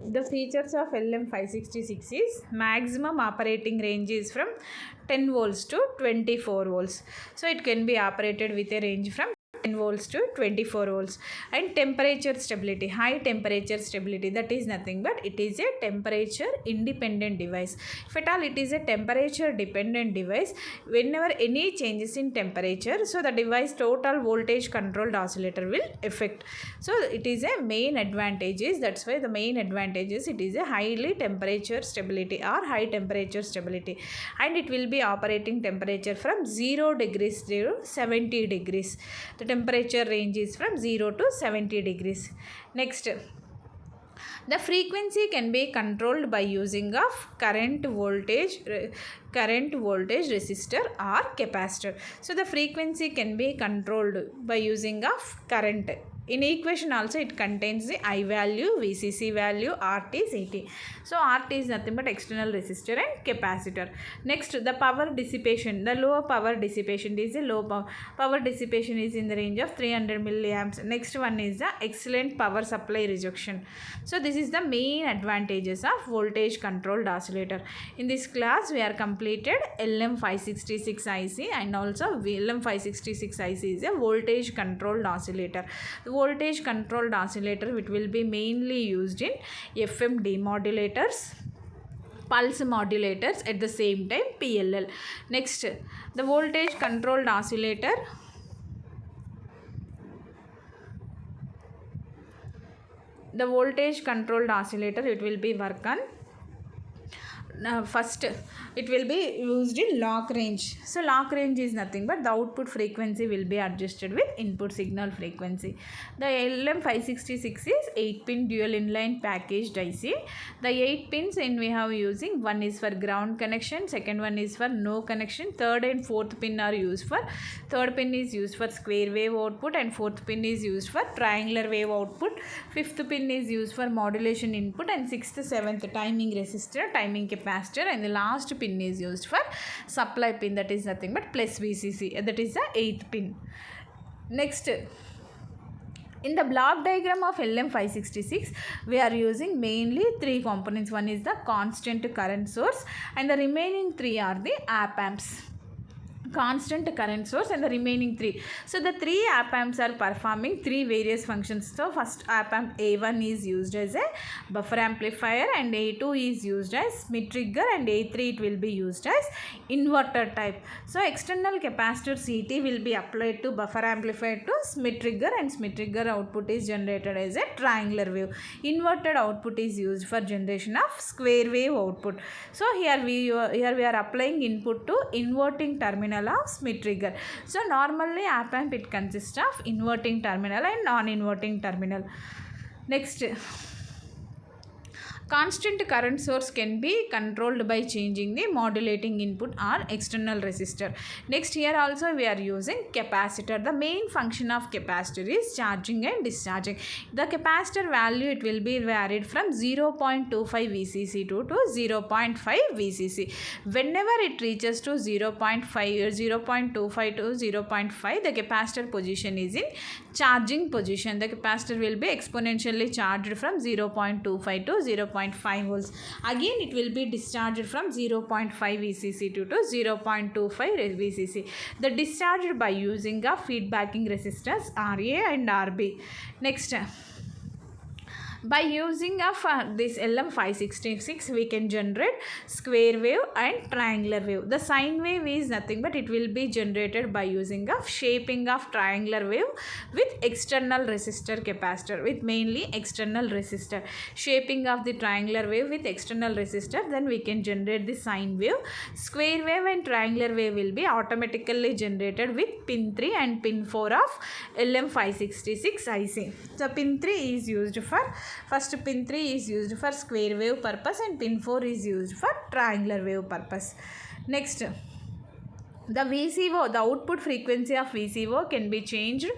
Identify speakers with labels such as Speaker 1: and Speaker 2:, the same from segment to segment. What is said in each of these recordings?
Speaker 1: The features of LM566 is maximum operating range is from 10 volts to 24 volts. So it can be operated with a range from 10 volts to 24 volts. And temperature stability, high temperature stability, that is nothing but it is a temperature independent device. If at all it is a temperature dependent device, whenever any changes in temperature, so the device total voltage controlled oscillator will affect. So it is a main advantages, that's why the main advantages, it is a highly temperature stability or high temperature stability, and it will be operating temperature from 0 degrees to 70 degrees. The temperature range is from 0 to 70 degrees. Next, the frequency can be controlled by using of current voltage resistor or capacitor. So the frequency can be controlled by using of current. In equation also it contains the I value, VCC value, RT, CT. So RT is nothing but external resistor and capacitor. Next, the power dissipation. The low power dissipation is a low power dissipation is in the range of 300 milliamps. Next one is the excellent power supply rejection. So this is the main advantages of voltage controlled oscillator. In this class we are completed LM566 IC, and also LM566 IC is a voltage controlled oscillator. The voltage controlled oscillator, which will be mainly used in FM demodulators, pulse modulators, at the same time PLL. Next, the voltage controlled oscillator, it will be work on first it will be used in lock range. So lock range is nothing but the output frequency will be adjusted with input signal frequency. The LM566 is 8-pin dual inline packaged IC. The 8 pins in we have using, one is for ground connection, second one is for no connection, third and fourth pin are used for, third pin is used for square wave output, and fourth pin is used for triangular wave output, fifth pin is used for modulation input, and sixth, seventh timing resistor, timing capacitor, and the last pin is used for supply pin, that is nothing but plus VCC, that is the 8th pin. Next, in the block diagram of LM566, we are using mainly 3 components. One is the constant current source, and the remaining 3 are the op amps. Constant current source and the remaining 3. So the 3 op amps are performing 3 various functions. So first op amp A1 is used as a buffer amplifier, and A2 is used as Schmitt trigger, and A3 it will be used as inverter type. So external capacitor CT will be applied to buffer amplifier to Schmitt trigger, and Schmitt trigger output is generated as a triangular wave. Inverted output is used for generation of square wave output. So here we are applying input to inverting terminal of Schmitt trigger. So normally op amp it consists of inverting terminal and non-inverting terminal. Next, constant current source can be controlled by changing the modulating input or external resistor. Next, here also we are using capacitor. The main function of capacitor is charging and discharging. The capacitor value, it will be varied from 0.25 VCC to 0.5 VCC. Whenever it reaches to 0.5 or 0.25 to 0.5, the capacitor position is in charging position. The capacitor will be exponentially charged from 0.25 to 0.5 volts. Again it will be discharged from 0.5 VCC to 0.25 VCC. The discharged by using of feedbacking resistors RA and RB. Next, by using of this LM566, we can generate square wave and triangular wave. The sine wave is nothing but it will be generated by using of shaping of triangular wave with external resistor capacitor, with mainly external resistor. Shaping of the triangular wave with external resistor, then we can generate the sine wave. Square wave and triangular wave will be automatically generated with pin 3 and pin 4 of LM566 IC. So pin 3 is used for, first pin 3 is used for square wave purpose, and pin 4 is used for triangular wave purpose. Next, The VCO, the output frequency of VCO can be changed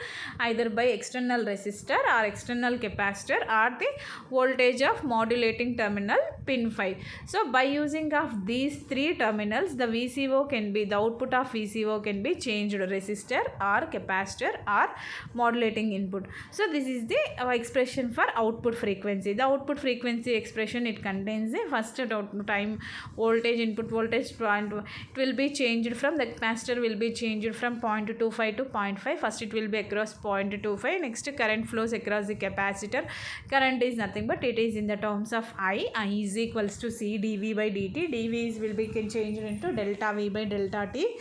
Speaker 1: either by external resistor or external capacitor or the voltage of modulating terminal pin 5. So by using of these three terminals, the VCO can be, the output of VCO can be changed resistor or capacitor or modulating input. So this is the expression for output frequency. The output frequency expression, it contains the first time voltage, input voltage point, it will be changed from the capacitor will be changed from 0.25 to 0.5. First it will be across 0.25. Next current flows across the capacitor. Current is nothing but it is in the terms of I. I is equals to C dV by dt. dV will be changed into delta V by delta T.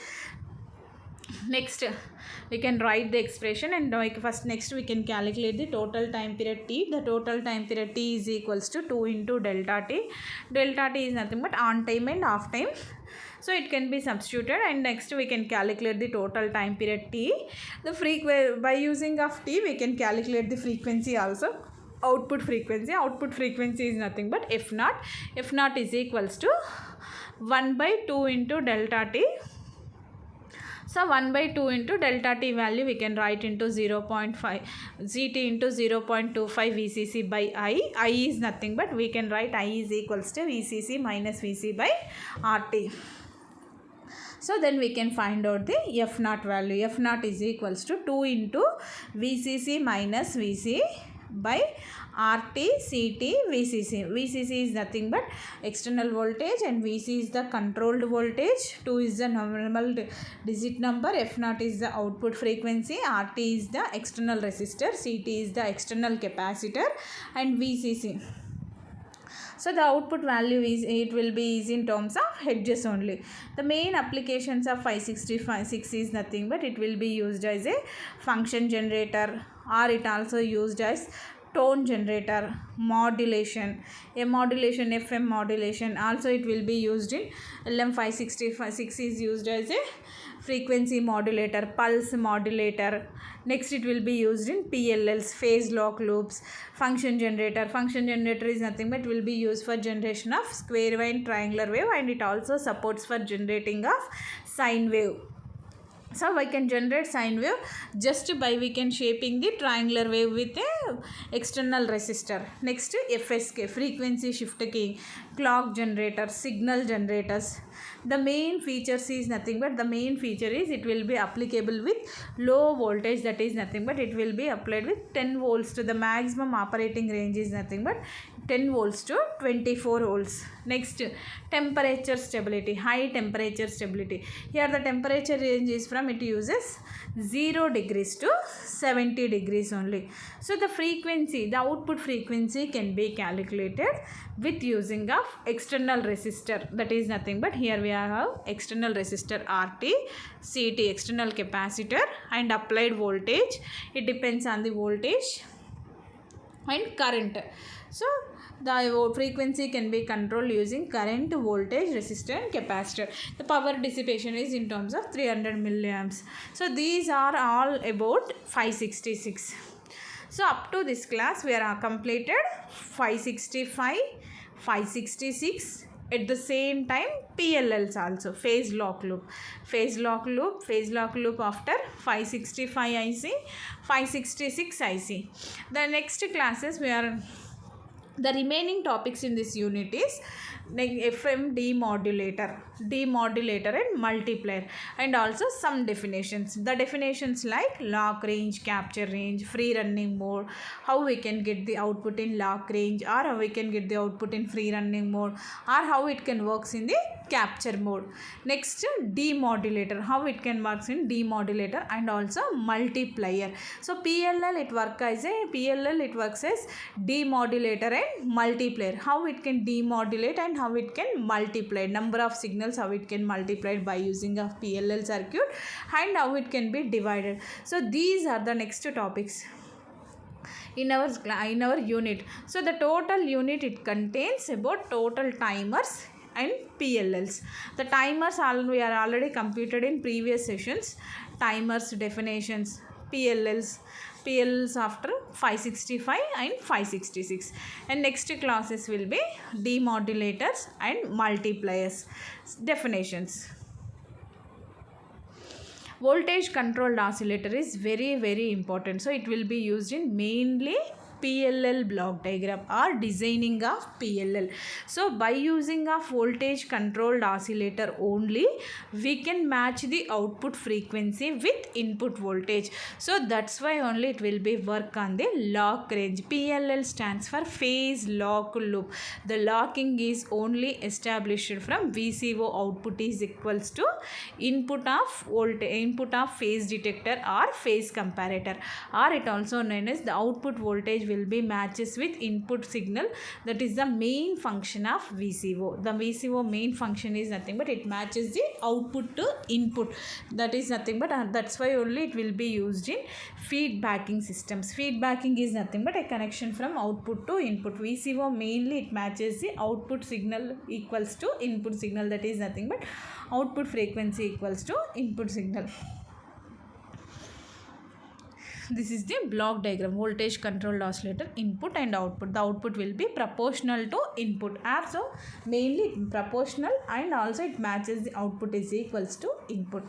Speaker 1: Next we can write the expression, and next we can calculate the total time period T. The total time period T is equals to 2 into delta T. Delta T is nothing but on time and off time. So it can be substituted, and next we can calculate the total time period T. By using of T we can calculate the frequency also. Output frequency is nothing but F naught. F naught is equals to 1 by 2 into delta T. So 1 by 2 into delta T value we can write into 0.5 Gt into 0.25 Vcc by I. I is nothing but we can write I is equals to Vcc minus Vc by RT. So then we can find out the F naught value. F naught is equals to 2 into Vcc minus Vc by RT CT VCC. VCC is nothing but external voltage and VC is the controlled voltage. 2 is the normal digit number. F naught is the output frequency. RT is the external resistor. CT is the external capacitor, and VCC. So the output value is, it will be is in terms of hedges only. The main applications of 565 is nothing but it will be used as a function generator, or it also used as tone generator, modulation, a modulation, FM modulation. Also it will be used in LM565 is used as a frequency modulator, pulse modulator. Next it will be used in PLLs, phase lock loops, function generator. Function generator is nothing but will be used for generation of square wave, triangular wave, and it also supports for generating of sine wave. So we can generate sine wave just by we can shaping the triangular wave with a external resistor. Next FSK, frequency shift keying, clock generator, signal generators. The main features is nothing but the main feature is it will be applicable with low voltage, that is nothing but it will be applied with 10 volts to the maximum operating range is nothing but 10 volts to 24 volts. Next temperature stability, high temperature stability. Here the temperature range is from, it uses 0 degrees to 70 degrees only. So the frequency, the output frequency can be calculated with using of external resistor, that is nothing but here we have external resistor RT, CT external capacitor, and applied voltage. It depends on the voltage and current. So the frequency can be controlled using current, voltage, resistor and capacitor. The power dissipation is in terms of 300 milliamps. So these are all about 566. So up to this class we are completed 565, 566, at the same time PLLs also, phase lock loop after 565 IC, 566 IC. The next classes we are, the remaining topics in this unit is FM demodulator and multiplier, and also some definitions. The definitions like lock range, capture range, free running mode, how we can get the output in lock range, or how we can get the output in free running mode, or how it can works in the capture mode. Next demodulator, how it can works in demodulator, and also multiplier. So PLL it works as demodulator and multiplier. How it can demodulate and how it can multiply, number of signals how it can multiply by using a PLL circuit, and how it can be divided. So these are the next topics in our unit. So the total unit, it contains about total timers and PLLs. The timers we are already computed in previous sessions. Timers definitions, PLLs after 565 and 566, and next classes will be demodulators and multipliers definitions. Voltage controlled oscillator is very important. So it will be used in mainly PLL block diagram or designing of PLL. So by using a voltage controlled oscillator only, we can match the output frequency with input voltage. So that's why only it will be work on the lock range. PLL stands for phase lock loop. The locking is only established from VCO output is equals to input of voltage, input of phase detector or phase comparator, or it also known as the output voltage will be matches with input signal. That is the main function of VCO. The VCO main function is nothing but it matches the output to input. That is nothing but that's why only it will be used in feedbacking systems. Feedbacking is nothing but a connection from output to input. VCO mainly it matches the output signal equals to input signal. That is nothing but output frequency equals to input signal. This is the block diagram, voltage controlled oscillator input and output. The output will be proportional to input. So mainly proportional, and also it matches the output is equals to input.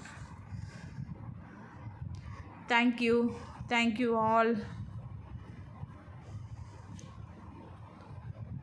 Speaker 1: Thank you all.